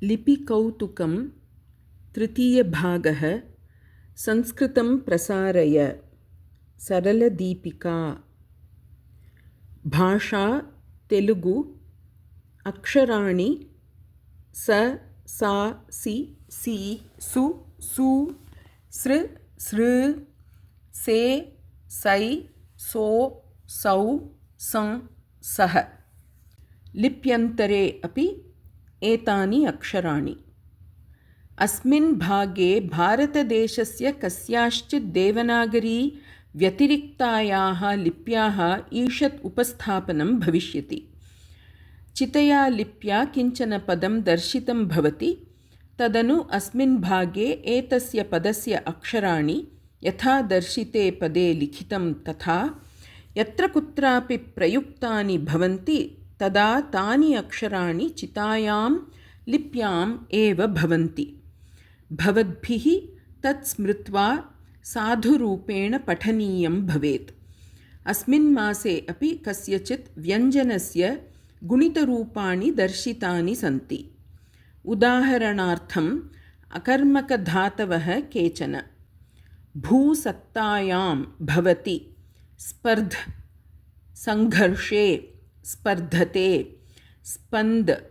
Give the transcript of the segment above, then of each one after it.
लिपिकौतुकं तृतीयभागः संस्कृतं प्रसारय सरलदीपिका भाषा तेलुगु अक्षराणि स सा सि सी सु सू सृ सृ से सै सो सौ सं सः लिप्यन्तरे अपि एतानि अक्षराणि। अस्मिन् भागे भारतदेशस्य कस्याश्चित् देवनागरी व्यतिरिक्तायाः लिप्याः ईषत् उपस्थापनं भविष्यति। चितया लिप्या किञ्चन पदं दर्शितं भवति, तदनु अस्मिन् भागे एतस्य पदस्य अक्षराणि यथा दर्शिते पदे लिखितं तथा यत्र कुत्रापि प्रयुक्तानि भवन्ति तदा तानि अक्षराणि चितायां लिप्याम् एव भवन्ति। भवद्भिः तत् स्मृत्वा साधुरूपेण पठनीयं भवेत्। अस्मिन् मासे अपि कस्यचित् व्यञ्जनस्य गुणितरूपाणि दर्शितानि सन्ति। उदाहरणार्थम् अकर्मकधातवः केचन। भूसत्तायां भवति स्पर्ध संघर्षे स्पर्धते, स्पन्द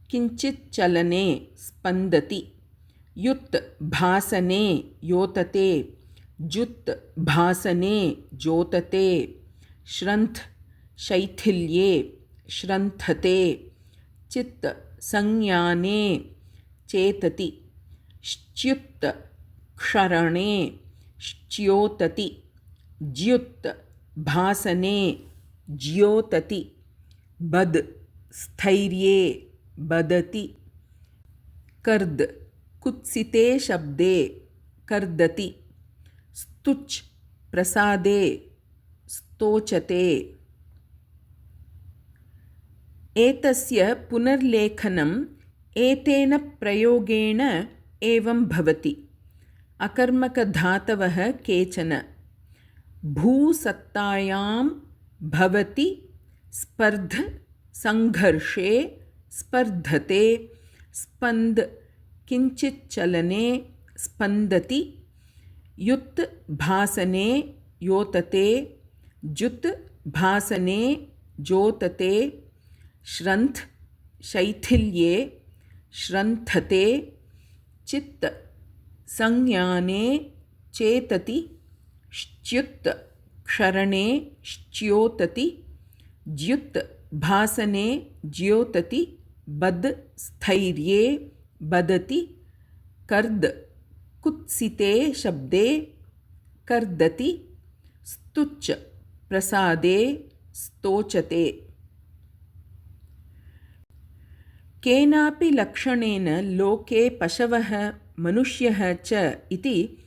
किञ्चित् चलने स्पन्दति, युत् भासने योतते, जुत् भासने जोतते, श्रन्थ शैथिल्ये श्रन्थते, चित् संज्ञाने चेतति, श्च्युत् क्षरणे श्च्योतति, ज्युत् भासने ज्योतति, बद् स्थैर्ये बदति, कर्द कुत्सिते शब्दे कर्दति, स्तुच् प्रसादे स्तोचते। एतस्य पुनर्लेखनम् एतेन प्रयोगेण एवं भवति। अकर्मकधातवः केचन। भूसत्तायां भवति स्पर्ध संघर्षे स्पर्धते, स्पन्द किञ्चित् चलने स्पन्दति, युत् भासने योतते, जुत् भासने जोतते, श्रन्थ शैथिल्ये श्रन्थते, चित् संज्ञाने चेतति, श्च्युत् क्षरणे श्च्योतति, ज्युत् भासने ज्योतति, बद् स्थैर्ये बदति, कर्द कुत्सिते शब्दे कर्दति, स्तुच् प्रसादे स्तोचते। केनापि लक्षणेन लोके पशवः मनुष्यः च इति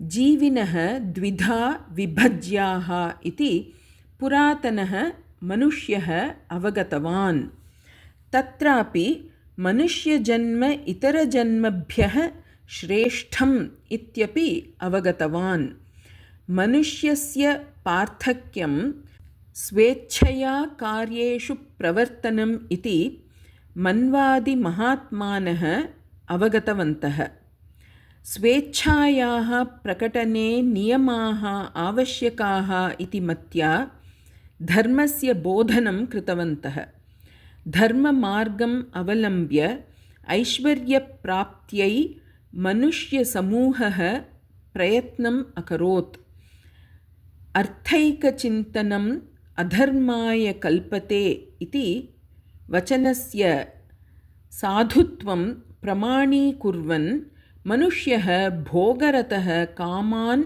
जीविनः द्विधा विभज्याः इति पुरातनः मनुष्यः अवगतवान्। तत्रापि मनुष्यजन्म इतरजन्मभ्यः श्रेष्ठम् इत्यपि अवगतवान्। मनुष्यस्य पार्थक्यं स्वेच्छया कार्येषु प्रवर्तनम् इति मन्वादिमहात्मानः अवगतवन्तः। स्वेच्छायाः प्रकटने नियमाः आवश्यकाः इति मत्या धर्मस्य बोधनं कृतवन्तः। धर्ममार्गम् अवलम्ब्य ऐश्वर्यप्राप्त्यै मनुष्यसमूहः प्रयत्नम् अकरोत्। अर्थैकचिन्तनम् अधर्माय कल्पते इति वचनस्य साधुत्वं प्रमाणीकुर्वन् मनुष्यः भोगरतः कामान्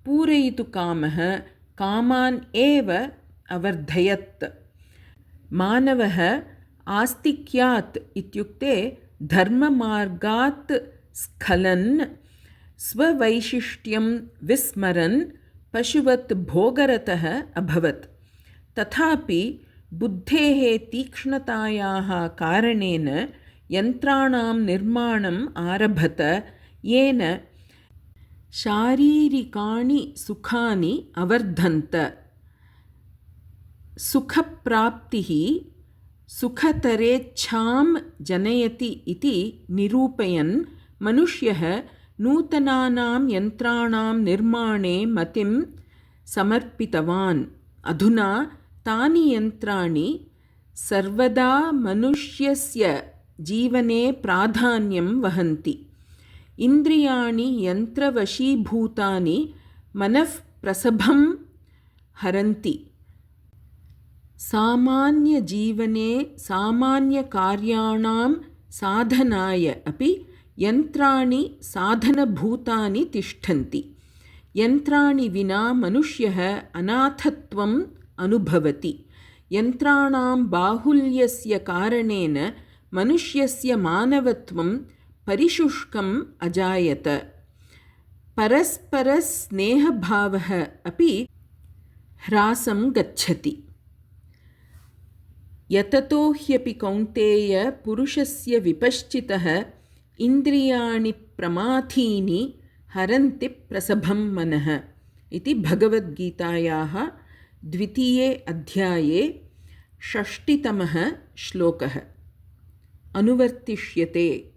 पूरयितुकामः कामान् एव अवर्धयत्। मानवः आस्तिक्यात् इत्युक्ते धर्ममार्गात् स्खलन् स्ववैशिष्ट्यं विस्मरन् पशुवत् भोगरतः अभवत्। तथापि बुद्धेः तीक्ष्णतायाः कारणेन यन्त्राणां निर्माणम् आरभत, येन शारीरिकाणि सुखानि अवर्धन्त। सुखप्राप्तिः सुखतरेच्छां जनयति इति निरूपयन् मनुष्यः नूतनानां यन्त्राणां निर्माणे मतिं समर्पितवान्। अधुना तानि यन्त्राणि सर्वदा मनुष्यस्य जीवने प्राधान्यं वहन्ति। इन्द्रियाणि यन्त्रवशीभूतानि मनःप्रसभं हरन्ति। सामान्यजीवने सामान्यकार्याणां साधनाय अपि यन्त्राणि साधनभूतानि तिष्ठन्ति। यन्त्राणि विना मनुष्यः अनाथत्वम् अनुभवति। यन्त्राणां बाहुल्यस्य कारणेन मनुष्यस्य मानवत्वं परिशुष्कम् अजायत। परस्परस्नेहभावः अपि ह्रासं गच्छति। यततो ह्यपि कौन्तेय पुरुषस्य विपश्चितः इन्द्रियाणि प्रमाथीनि हरन्ति प्रसभं मनः इति भगवद्गीतायाः 2 अध्याये 6तमः श्लोकः। अनुवर्तिष्यते।